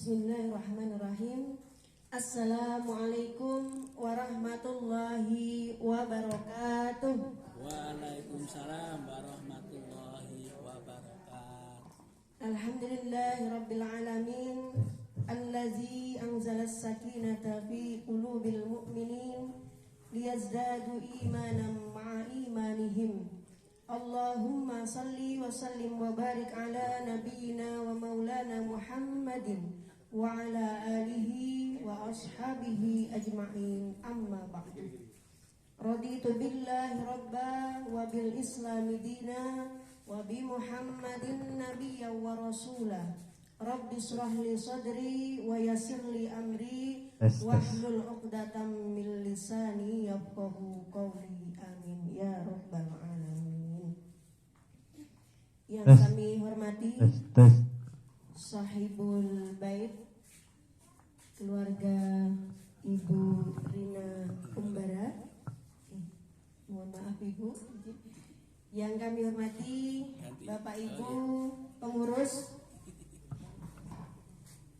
Bismillahirrahmanirrahim. Assalamualaikum warahmatullahi wabarakatuh. Waalaikumsalam warahmatullahi wabarakatuh. Alhamdulillahirabbil alamin allazi anzalas sakinata fi qulubil mu'minin liyazdadu imanan ma'a imanihim. Allahumma salli wa sallim wa barik ala nabiyyina wa maulana Muhammadin wa ala alihi wa ashabihi ajma'in, amma ba'du. Raditu billahi rabba wa bil islami dina wa bi Muhammadin nabiyya wa rasulah. Rabbi shrah li sadri wa yassir li amri wahlul 'uqdatam min lisani yafqahu qawli. Amin ya rabbal alamin. Yang kami hormati sahibul bait, keluarga Ibu Rina Umbara, mohon maaf Ibu. Yang kami hormati Bapak Ibu pengurus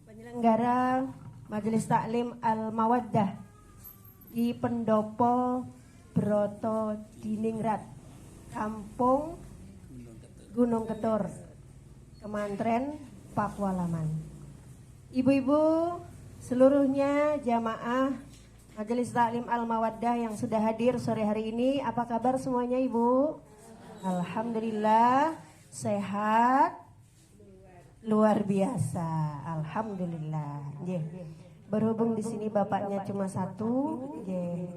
penyelenggara Majelis Taklim Al-Mawaddah di Pendopo Broto Diningrat, Kampung Gunung Ketur, Kemantren, Pakualaman. Ibu-ibu seluruhnya jamaah Majelis Taklim Al-Mawaddah yang sudah hadir sore hari ini, apa kabar semuanya Ibu? Alhamdulillah sehat luar biasa. Alhamdulillah. Berhubung di sini bapaknya cuma satu,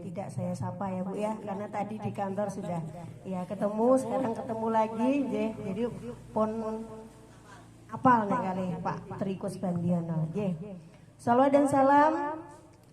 tidak saya sapa ya Bu ya, karena tadi di kantor sudah ya ketemu, sekarang ketemu lagi, jadi pon apal nih kali Pak Trikus Bandiono. Salawat dan salam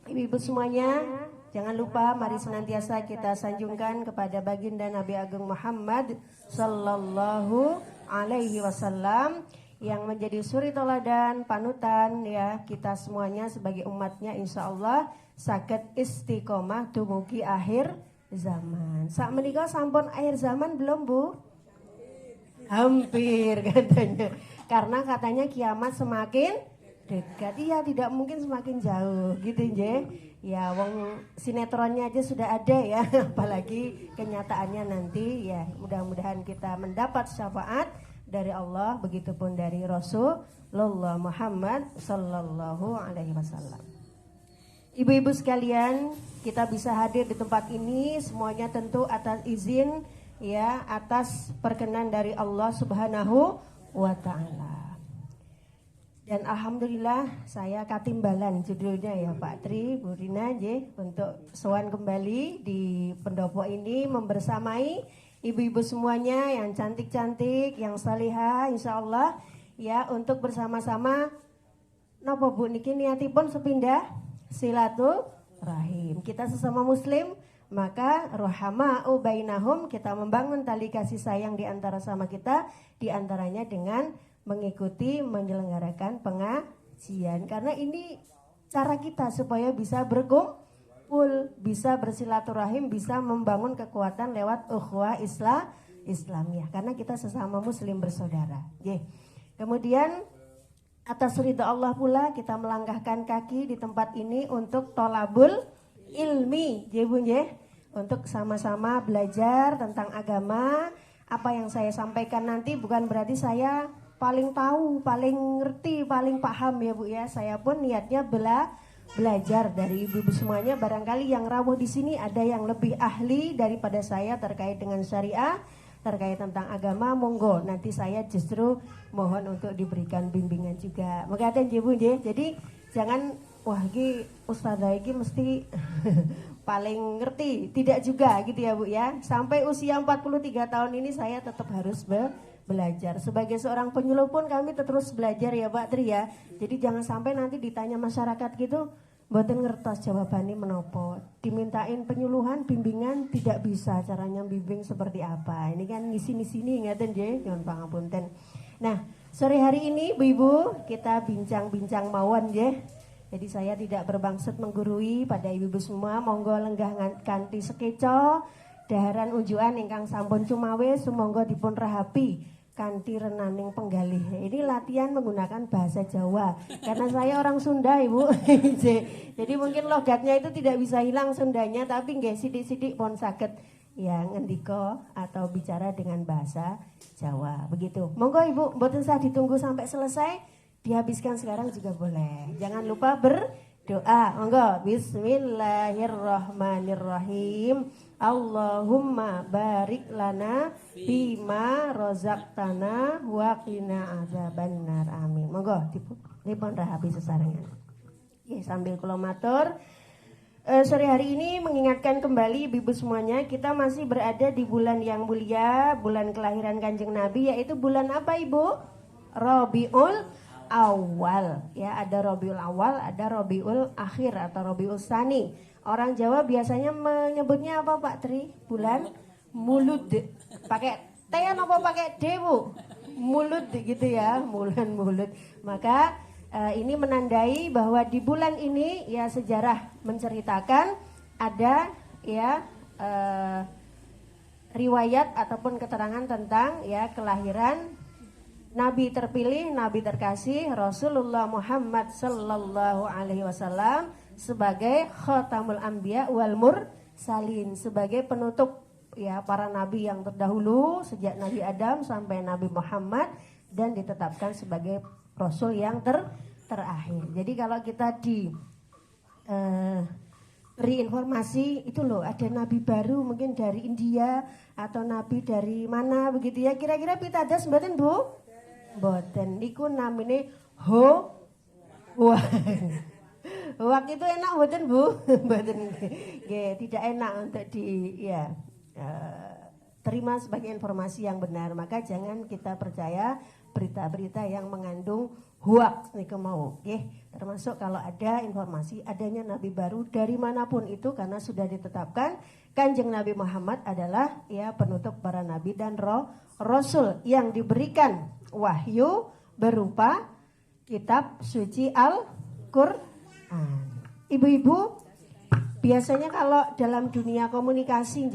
ibu-ibu semuanya, jangan lupa mari senantiasa kita sanjungkan kepada baginda Nabi Agung Muhammad Sallallahu Alaihi Wasallam yang menjadi suri toladan panutan ya kita semuanya sebagai umatnya, insya Allah saged istiqomah dumugi akhir zaman. Sak menika sampun akhir zaman belum Bu? Hampir katanya, karena katanya kiamat semakin dekat. Iya, tidak mungkin semakin jauh gitu ya, wong sinetronnya aja sudah ada ya, apalagi kenyataannya nanti ya. Mudah-mudahan kita mendapat syafaat dari Allah, begitupun dari Rasulullah Muhammad Sallallahu Alaihi Wasallam. Ibu-ibu sekalian, kita bisa hadir di tempat ini semuanya tentu atas izin ya, atas perkenan dari Allah Subhanahu wa Ta'ala. Dan alhamdulillah saya katimbalan judulnya ya Pak Tri, Bu Rina untuk sowan kembali di pendopo ini membersamai ibu-ibu semuanya yang cantik-cantik, yang salihah insya Allah ya, untuk bersama-sama napa Bu niki niatipun sepindah silaturahim. Kita sesama muslim, maka rohama'u bainahum, kita membangun tali kasih sayang di antara sama kita, di antaranya dengan mengikuti menyelenggarakan pengajian, karena ini cara kita supaya bisa berkumpul, bisa bersilaturahim, bisa membangun kekuatan lewat ukhuwah Islamiyah, karena kita sesama muslim bersaudara. Kemudian atas ridha Allah pula kita melangkahkan kaki di tempat ini untuk tolabul ilmi, untuk sama-sama belajar tentang agama. Apa yang saya sampaikan nanti bukan berarti saya paling tahu, paling ngerti, paling paham ya Bu ya. Saya pun niatnya belajar dari ibu-ibu semuanya. Barangkali yang rawuh di sini ada yang lebih ahli daripada saya terkait dengan syariah, terkait tentang agama, monggo nanti saya justru mohon untuk diberikan bimbingan juga. Mengatakan Bu, jadi jangan wah iki ustazah iki mesti paling ngerti, tidak juga gitu ya Bu ya. Sampai usia 43 tahun ini saya tetap harus belajar. Sebagai seorang penyuluh pun kami terus belajar ya Pak Tri ya. Jadi jangan sampai nanti ditanya masyarakat gitu, mboten ngertos jawabannya menopo. Dimintain penyuluhan, bimbingan tidak bisa caranya bimbing seperti apa. Ini kan ngisi-ngisi ngaten nyuwun pangapunten. Nah, sore hari ini Bu-ibu kita bincang-bincang mawon Jadi saya tidak bermaksud menggurui pada ibu-ibu semua, monggo lenggah kanthi sekeca daharan unjukan ingkang sampun cumawe sumangga dipun rahapi kanthi renaning penggalih. Ini latihan menggunakan bahasa Jawa. Karena saya orang Sunda, Ibu. Jadi mungkin logatnya itu tidak bisa hilang Sundanya, tapi nggih sithik-sithik pun saged ya ngendika atau bicara dengan bahasa Jawa. Begitu. Monggo Ibu, mboten usah ditunggu sampai selesai, dihabiskan sekarang juga boleh. Jangan lupa berdoa. Monggo. Bismillahirrahmanirrahim. Allahumma barik lana bima rozaqtana wa qina azabannar. Amin. Monggo dipun rahapi sesarengan. Nggih, sambil kula matur, sore hari ini mengingatkan kembali Ibu semuanya, kita masih berada di bulan yang mulia, bulan kelahiran Kanjeng Nabi, yaitu bulan apa Ibu? Rabiul Awal. Ya, ada Rabiul Awal, ada Rabiul Akhir atau Rabiul Tsani. Orang Jawa biasanya menyebutnya apa Pak Tri? Bulan Mulud. Pakai T apa pakai D Bu? Mulud gitu ya, bulan Mulud. Maka ini menandai bahwa di bulan ini ya sejarah menceritakan ada ya riwayat ataupun keterangan tentang ya kelahiran Nabi terpilih, Nabi terkasih Rasulullah Muhammad sallallahu alaihi wasallam sebagai khatamul anbiya wal mursalin, sebagai penutup ya para nabi yang terdahulu sejak Nabi Adam sampai Nabi Muhammad, dan ditetapkan sebagai rasul yang terakhir. Jadi kalau kita beri informasi itu loh, ada nabi baru mungkin dari India atau nabi dari mana begitu ya, kira-kira pitados mboten Bu? Mboten, niku namine wah. Hoak itu enak mboten Bu? Mboten. Nggih, tidak enak untuk terima sebagai informasi yang benar. Maka jangan kita percaya berita-berita yang mengandung hoak niku mau. Nggih, termasuk kalau ada informasi adanya nabi baru dari manapun itu, karena sudah ditetapkan Kanjeng Nabi Muhammad adalah ya penutup para nabi dan rasul yang diberikan wahyu berupa kitab suci Al-Qur'an. Ibu-ibu, biasanya kalau dalam dunia komunikasi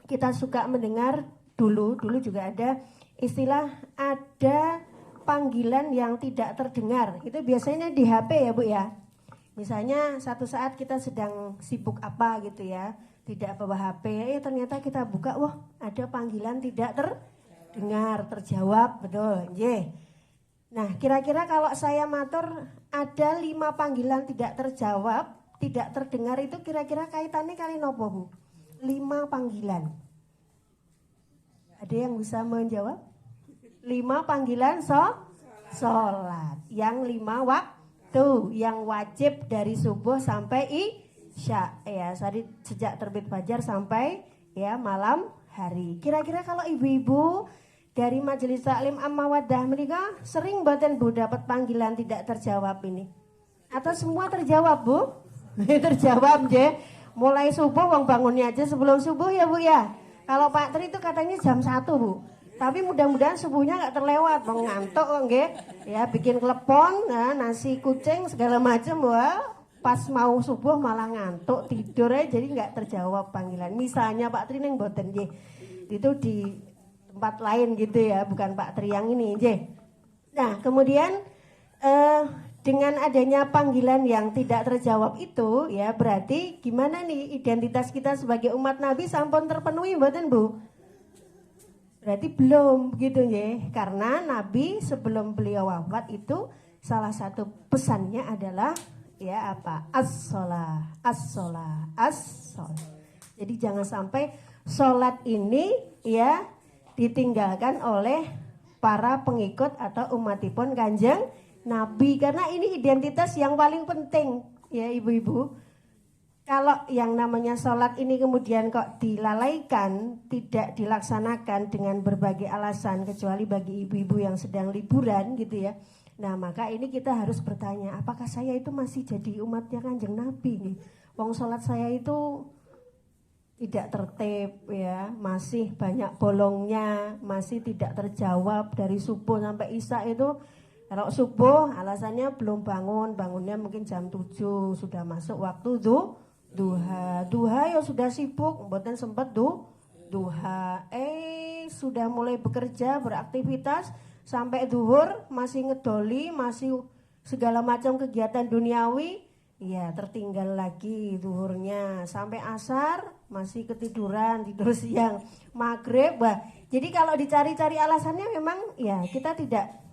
kita suka mendengar dulu juga ada istilah ada panggilan yang tidak terdengar. Itu biasanya di HP ya Bu ya. Misalnya satu saat kita sedang sibuk apa gitu ya, tidak bawa HP, ternyata kita buka, wah ada panggilan tidak terdengar, terjawab, betul. Nah, kira-kira kalau saya matur ada 5 panggilan tidak terjawab, tidak terdengar, itu kira-kira kaitannya kali nopo Bu? 5 panggilan. Ada yang bisa menjawab? 5 panggilan sholat. Yang 5 waktu, yang wajib dari subuh sampai isya. Ya, sejak terbit fajar sampai ya malam hari. Kira-kira kalau ibu-ibu dari Majelis Taklim Ammawaddah mereka sering mboten Bu dapat panggilan tidak terjawab ini? Atau semua terjawab Bu? Terjawab je. Mulai subuh wong bangunnya aja sebelum subuh ya Bu ya. Kalau Pak Tri itu katanya jam 1 Bu. Tapi mudah-mudahan subuhnya nggak terlewat, wong ngantuk kok nggih. Ya bikin klepon, nah, nasi kucing segala macam wah. Pas mau subuh malah ngantuk tidur aja, jadi nggak terjawab panggilan. Misalnya Pak Tri neng mboten nggih. Itu di tempat lain gitu ya, bukan Pak Tri yang ini. Nah, kemudian dengan adanya panggilan yang tidak terjawab itu ya berarti gimana nih identitas kita sebagai umat Nabi sampun terpenuhi mboten Bu? Berarti belum gitu ya. Karena Nabi sebelum beliau wafat itu salah satu pesannya adalah ya apa? As-shalah, as-shalah, as-shalah. Jadi jangan sampai sholat ini ya ditinggalkan oleh para pengikut atau umatipun Kanjeng Nabi, karena ini identitas yang paling penting ya ibu-ibu. Kalau yang namanya sholat ini kemudian kok dilalaikan, tidak dilaksanakan dengan berbagai alasan, kecuali bagi ibu-ibu yang sedang liburan gitu ya. Nah maka ini kita harus bertanya, apakah saya itu masih jadi umatnya Kanjeng Nabi nih? Wong sholat saya itu tidak tertib ya, masih banyak bolongnya, masih tidak terjawab dari subuh sampai isya itu. Kalau subuh alasannya belum bangun, bangunnya mungkin jam 7, sudah masuk waktu duha ya sudah sibuk, mboten sempat duha. sudah mulai bekerja, beraktivitas, sampai zuhur masih ngedoli, masih segala macam kegiatan duniawi, ya tertinggal lagi zuhurnya. Sampai asar masih ketiduran, tidur siang, maghrib. Wah, jadi kalau dicari-cari alasannya memang ya kita tidak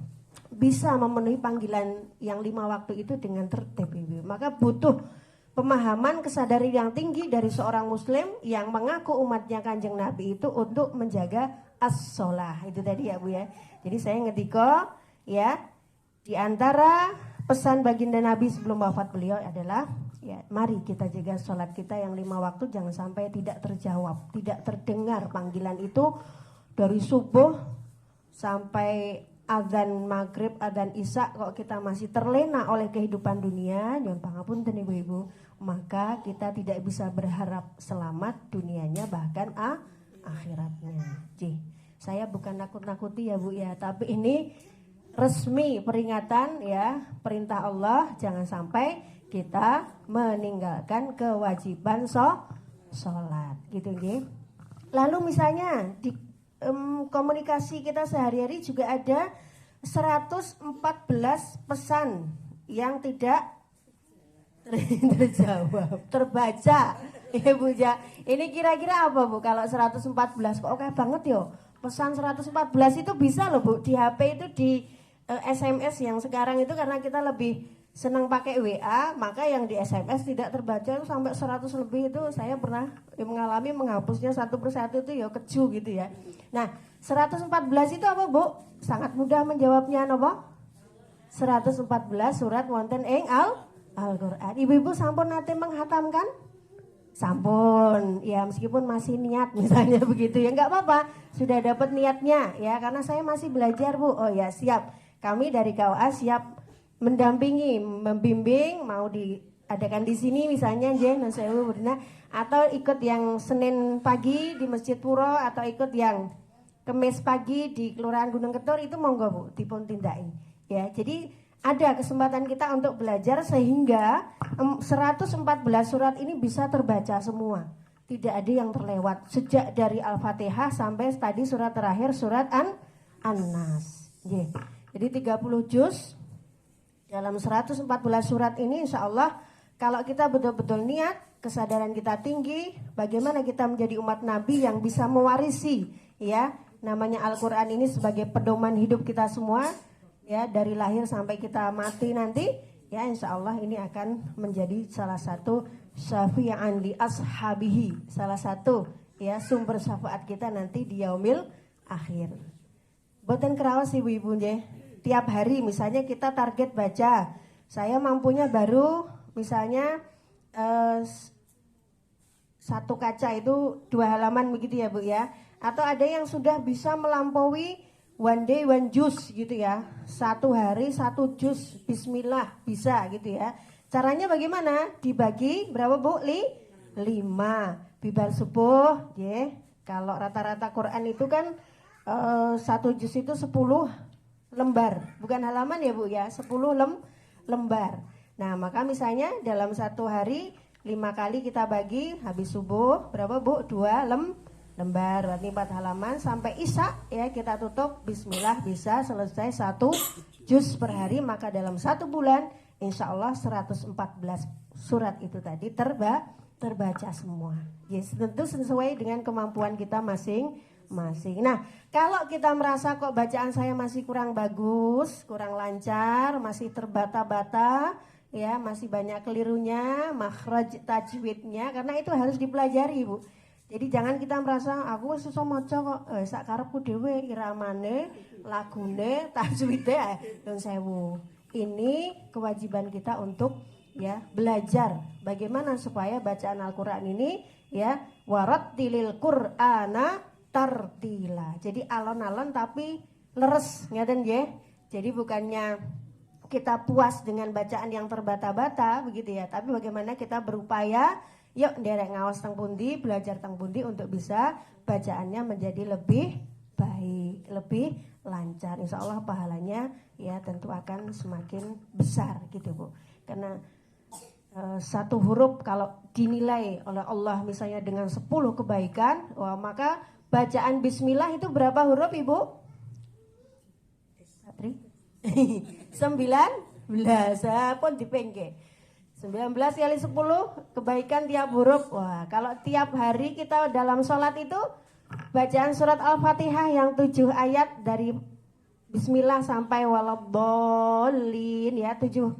bisa memenuhi panggilan yang 5 waktu itu dengan tertib, Ibu. Maka butuh pemahaman, kesadaran yang tinggi dari seorang muslim yang mengaku umatnya Kanjeng Nabi itu untuk menjaga as-sholah. Itu tadi ya Bu ya. Jadi saya ngediko ya, di antara pesan baginda Nabi sebelum wafat beliau adalah ya, mari kita jaga sholat kita yang 5 waktu, jangan sampai tidak terjawab, tidak terdengar panggilan itu dari subuh sampai adzan maghrib, adzan isya, kok kita masih terlena oleh kehidupan dunia, nyuwun pangapunten ibu-ibu, maka kita tidak bisa berharap selamat dunianya bahkan akhiratnya. Saya bukan nakut-nakuti ya Bu ya, tapi ini resmi peringatan ya, perintah Allah, jangan sampai kita meninggalkan kewajiban sholat gitu nggih. Lalu misalnya di komunikasi kita sehari-hari juga ada 114 pesan yang tidak terjawab, terbaca. Ya Bu ya. Ini kira-kira apa Bu kalau 114? Kok oke banget yo. Pesan 114 itu bisa loh Bu di HP itu, di SMS yang sekarang itu, karena kita lebih senang pakai WA, maka yang di SMS tidak terbaca itu sampai 100 lebih. Itu saya pernah mengalami menghapusnya satu persatu itu ya keju gitu ya. Nah 114 itu apa Bu? Sangat mudah menjawabnya apa? 114 surat wonten ing Al-Qur'an. Ibu-ibu sampun nate menghatamkan? Sampun, ya meskipun masih niat misalnya begitu ya, nggak apa-apa, sudah dapat niatnya ya, karena saya masih belajar Bu. Oh ya siap, kami dari KUA siap mendampingi, membimbing, mau diadakan di sini misalnya atau ikut yang Senin pagi di Masjid Puro, atau ikut yang Kemis pagi di Kelurahan Gunung Ketur, itu monggo Bu dipun tindai ya. Jadi ada kesempatan kita untuk belajar sehingga 114 surat ini bisa terbaca semua, tidak ada yang terlewat, sejak dari Al-Fatihah sampai tadi surat terakhir surat An-Nas. Jadi 30 juz dalam 114 surat ini, insya Allah kalau kita betul-betul niat, kesadaran kita tinggi, bagaimana kita menjadi umat Nabi yang bisa mewarisi ya namanya Al-Quran ini sebagai pedoman hidup kita semua ya, dari lahir sampai kita mati nanti ya, insya Allah ini akan menjadi salah satu syafi'an li ashabihi, salah satu ya sumber syafaat kita nanti di yaumil akhir. Boten kerawas ibu-ibu nggih. Tiap hari misalnya kita target baca, saya mampunya baru misalnya satu kaca itu 2 halaman begitu ya Bu ya. Atau ada yang sudah bisa melampaui one day one juz gitu ya, 1 hari 1 juz, bismillah bisa gitu ya. Caranya bagaimana? Dibagi berapa Bu? 5 bibar subuh ya. Kalau rata-rata Quran itu kan 1 juz itu 10 lembar, bukan halaman ya Bu ya, 10 lembar. Nah maka misalnya dalam 1 hari 5 kali kita bagi, habis subuh berapa Bu? 2 lembar, berarti 4 halaman, sampai isya ya kita tutup, bismillah, bisa selesai 1 juz per hari. Maka dalam 1 bulan insya Allah 114 surat itu tadi terbaca semua. Yes, tentu sesuai dengan kemampuan kita masing-masing. Nah, kalau kita merasa kok bacaan saya masih kurang bagus, kurang lancar, masih terbata-bata, ya masih banyak kelirunya, makhraj tajwidnya, karena itu harus dipelajari Bu. Jadi jangan kita merasa aku wis iso maca kok, sak karepku dhewe, iramane, lagune, tajwide don sewu. Ini kewajiban kita untuk ya belajar bagaimana supaya bacaan Al-Qur'an ini ya warattilil Qur'ana tartila. Jadi alon-alon tapi leres, ngeten nggih. Jadi bukannya kita puas dengan bacaan yang terbata-bata begitu ya, tapi bagaimana kita berupaya yuk nderek ngaos teng pundi, belajar teng pundi untuk bisa bacaannya menjadi lebih baik, lebih lancar. Insya Allah pahalanya ya tentu akan semakin besar gitu Bu. Karena satu huruf kalau dinilai oleh Allah misalnya dengan 10 kebaikan, wah maka bacaan bismillah itu berapa huruf Ibu? Patri? 19. Pun dipengke. 19 kali 10 kebaikan tiap huruf. Wah, kalau tiap hari kita dalam sholat itu bacaan surat Al-Fatihah yang 7 ayat dari bismillah sampai waladhdallin ya, 7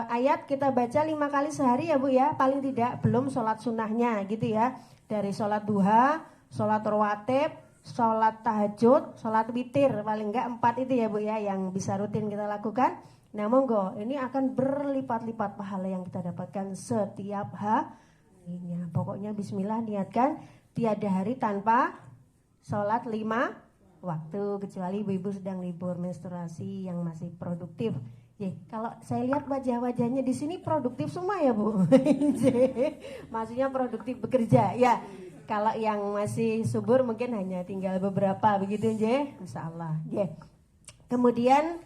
ayat kita baca 5 kali sehari ya Bu ya, paling tidak, belum sholat sunnahnya gitu ya, dari sholat duha, sholat rawatib, sholat tahajud, sholat witir, paling enggak 4 itu ya Bu ya yang bisa rutin kita lakukan. Nah monggo, ini akan berlipat-lipat pahala yang kita dapatkan setiap harinya. Pokoknya bismillah, niatkan tiada hari tanpa sholat 5 waktu, kecuali ibu-ibu sedang libur menstruasi yang masih produktif. Kalau saya lihat wajah-wajahnya di sini produktif semua ya Bu. Maksudnya produktif bekerja ya. Kalau yang masih subur mungkin hanya tinggal beberapa begitu Nje, insyaallah. Kemudian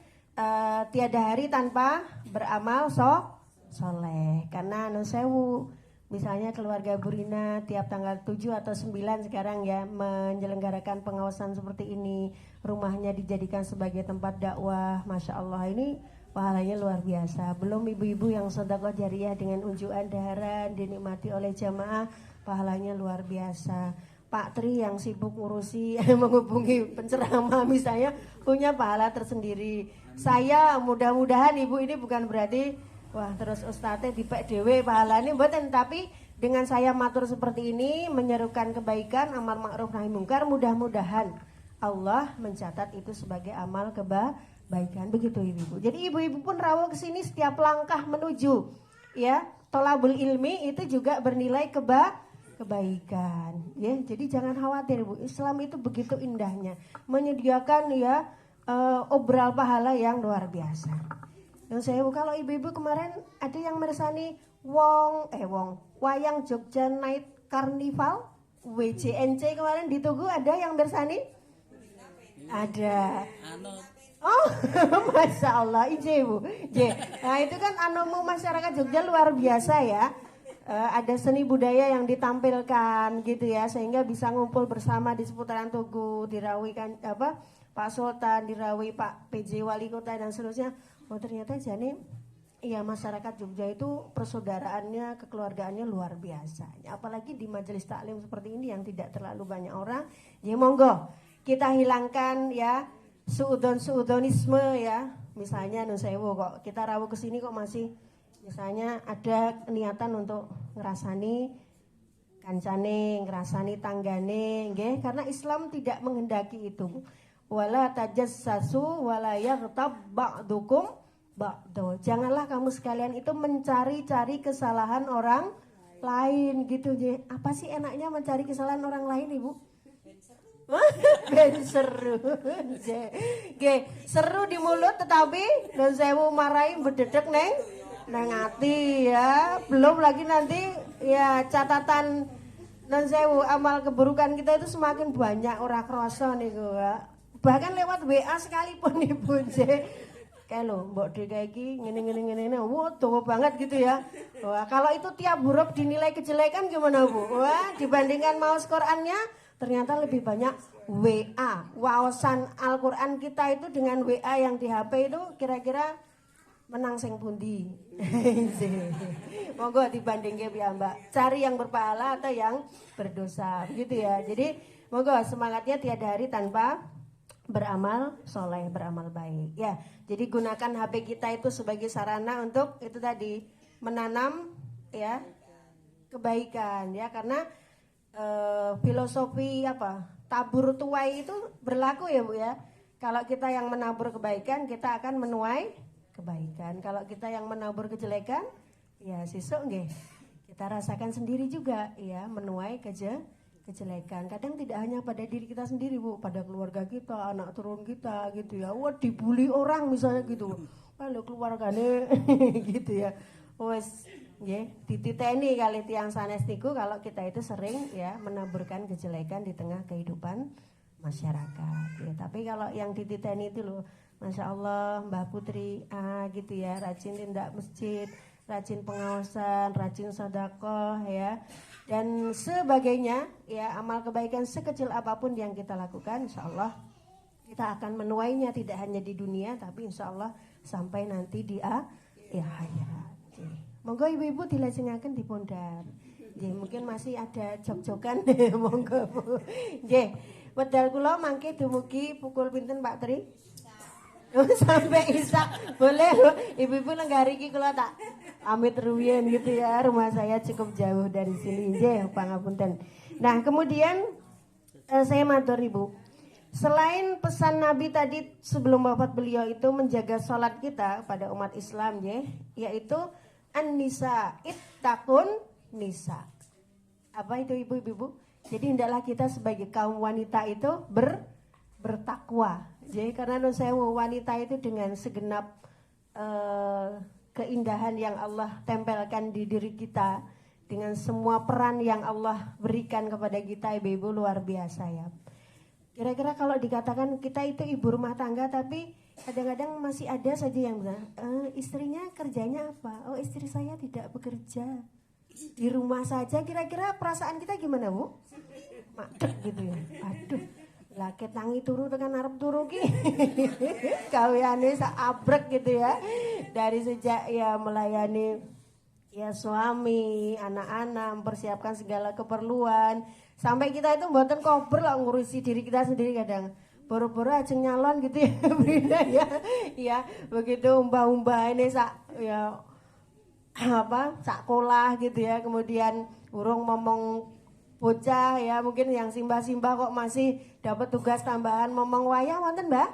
tiada hari tanpa beramal soleh. Karena anu sewu, misalnya keluarga Bu Rina tiap tanggal 7 atau 9 sekarang ya menyelenggarakan pengawasan seperti ini, rumahnya dijadikan sebagai tempat dakwah. Masya Allah, ini pahalanya luar biasa. Belum ibu-ibu yang sedekah jariah dengan unjukan darah dinikmati oleh jamaah, pahalanya luar biasa. Pak Tri yang sibuk ngurusi menghubungi penceramah misalnya punya pahala tersendiri. Saya mudah-mudahan ibu ini bukan berarti wah terus ustadznya dipek dewe pahalanya mboten, tapi dengan saya matur seperti ini menyerukan kebaikan, amar ma'ruf nahi mungkar, mudah-mudahan Allah mencatat itu sebagai amal kebaikan, begitu ibu-ibu. Jadi ibu-ibu pun rawuh ke sini setiap langkah menuju ya tolabul ilmi itu juga bernilai kebaikan ya. Jadi jangan khawatir Bu, Islam itu begitu indahnya menyediakan ya obral pahala yang luar biasa. Dan saya kalau ibu-ibu kemarin ada yang meresani wayang Jogja Night Carnival WJNC kemarin di Tugu, ada yang bersani? Ada. Oh, masya Allah, ibu. Nah itu kan anomu masyarakat Jogja luar biasa ya. Ada seni budaya yang ditampilkan gitu ya, sehingga bisa ngumpul bersama di seputaran Tugu, dirawikan Pak Sultan, dirawi Pak PJ Wali Kota dan seterusnya. Oh ternyata jadi ya masyarakat Jogja itu persaudaraannya, kekeluargaannya luar biasa. Apalagi di majelis taklim seperti ini yang tidak terlalu banyak orang. Ya monggo kita hilangkan ya suudonisme ya. Misalnya nusewu kok kita rawuh kesini kok masih misalnya ada niatan untuk ngerasani kancane, ngerasani tanggane, nggih, karena Islam tidak menghendaki itu. Wala tajassasu wala yaghtab ba'dukum ba'du. Janganlah kamu sekalian itu mencari-cari kesalahan orang lain gitu, nggih. Apa sih enaknya mencari kesalahan orang lain, Ibu? Ben seru. Nggih, seru di mulut tetapi dan sewu marahi bededek neng ati ya. Belum lagi nanti ya catatan dan sewu amal keburukan kita itu semakin banyak ora kroso niku ya. Bahkan lewat WA sekalipun Ibu J. Kayak lho mbok DK iki ngene wah tuh banget gitu ya. Wah, kalau itu tiap huruf dinilai kejelekan gimana Bu? Wah, dibandingkan maus Qur'annya ternyata lebih banyak WA. Wawasan Al-Qur'an kita itu dengan WA yang di HP itu kira-kira menang sing pundi. Monggo dibandingke piye Mbak. Cari yang berpahala atau yang berdosa begitu ya. Jadi monggo semangatnya tiada hari tanpa beramal soleh, beramal baik ya. Jadi gunakan HP kita itu sebagai sarana untuk itu tadi menanam ya kebaikan ya, karena filosofi tabur tuai itu berlaku ya Bu ya. Kalau kita yang menabur kebaikan kita akan menuai kebaikan. Kalau kita yang menabur kejelekan ya sesuk nggih kita rasakan sendiri juga ya menuai kejelekan. Kadang tidak hanya pada diri kita sendiri Bu, pada keluarga kita, anak turun kita gitu ya. Wah dibully orang misalnya gitu. Kalau keluargane gitu ya. Wes nggih dititeni kali tiyang sanes niku kalau kita itu sering ya menaburkan kejelekan di tengah kehidupan masyarakat ya. Tapi kalau yang dititeni itu loh, Masya Allah Mbah Putri gitu ya, rajin tindak masjid, rajin pengawasan, rajin sedekah ya, dan sebagainya ya, amal kebaikan sekecil apapun yang kita lakukan, insya Allah kita akan menuainya tidak hanya di dunia tapi insya Allah sampai nanti di akhirat. Monggo ibu-ibu dilajengaken dipundhar. Nggih, mungkin masih ada jog-jogan monggo Bu. Nggih, wedal kula mangke dumugi pukul pinten Pak Tri? Sampai isak. Boleh ibu-ibu nenggari iki kula tak amit ruwiyen gitu ya. Rumah saya cukup jauh dari sini. Nggih, pangapunten. Nah, kemudian saya matur Ibu. Selain pesan Nabi tadi sebelum wafat beliau itu menjaga sholat kita pada umat Islam ya, yaitu an-nisa ittaqun nisa. Apa itu ibu-ibu? Jadi hendaklah kita sebagai kaum wanita itu bertakwa. Jadi karena saya wanita itu dengan segenap keindahan yang Allah tempelkan di diri kita, dengan semua peran yang Allah berikan kepada kita, ibu-ibu luar biasa ya. Kira-kira kalau dikatakan kita itu ibu rumah tangga tapi kadang-kadang masih ada saja yang bilang, istrinya kerjanya apa? Oh, istri saya tidak bekerja, di rumah saja. Kira-kira perasaan kita gimana Bu? Madek gitu ya. Aduh, lah ketangi turu tekan arep turu ki. Kawiane sak abrek gitu ya. Dari sejak ya melayani ya suami, anak-anak, mempersiapkan segala keperluan. Sampai kita itu mboten kober lah ngurusi diri kita sendiri kadang. Boro-boro aja nyalon gitu ya, Brina ya. Ya, begitu umbah-umbah ini sak ya apa? Sak kolah gitu ya. Kemudian urung ngomong bocah ya, mungkin yang simbah-simbah kok masih dapat tugas tambahan ngomong wayah wonten, Mbak?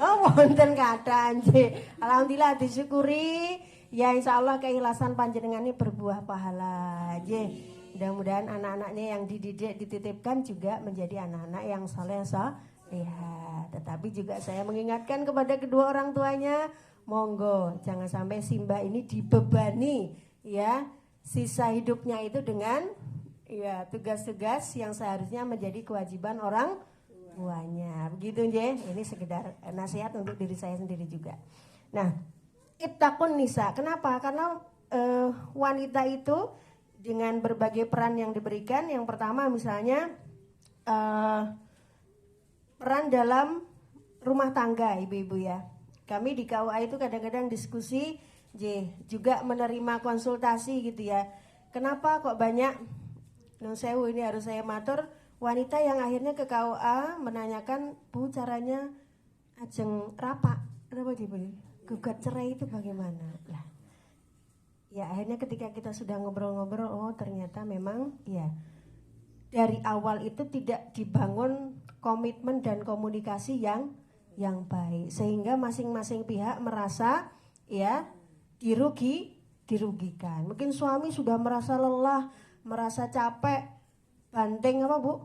Oh, wonten kathah nggih. Alhamdulillah disyukuri. Ya insya Allah keikhlasan panjenengan ini berbuah pahala. Nggih. Mudah-mudahan anak-anaknya yang dididik dititipkan juga menjadi anak-anak yang saleh salehah. Tetapi juga saya mengingatkan kepada kedua orang tuanya, monggo jangan sampai Simba ini dibebani ya sisa hidupnya itu dengan ya tugas-tugas yang seharusnya menjadi kewajiban orang tuanya. Begitu nggih. Ini sekedar nasihat untuk diri saya sendiri juga. Nah, ittaqun nisa. Kenapa? Karena wanita itu dengan berbagai peran yang diberikan. Yang pertama misalnya peran dalam rumah tangga ibu-ibu ya. Kami di KUA itu kadang-kadang diskusi juga menerima konsultasi gitu ya. Kenapa kok banyak nun sewu ini harus saya matur wanita yang akhirnya ke KUA menanyakan, Bu caranya ajeng rapak kenapa dibeli gugat cerai itu bagaimana lah. Ya akhirnya ketika kita sudah ngobrol-ngobrol, oh ternyata memang ya dari awal itu tidak dibangun komitmen dan komunikasi yang baik, sehingga masing-masing pihak merasa ya dirugikan. Mungkin suami sudah merasa lelah, merasa capek, banting apa Bu?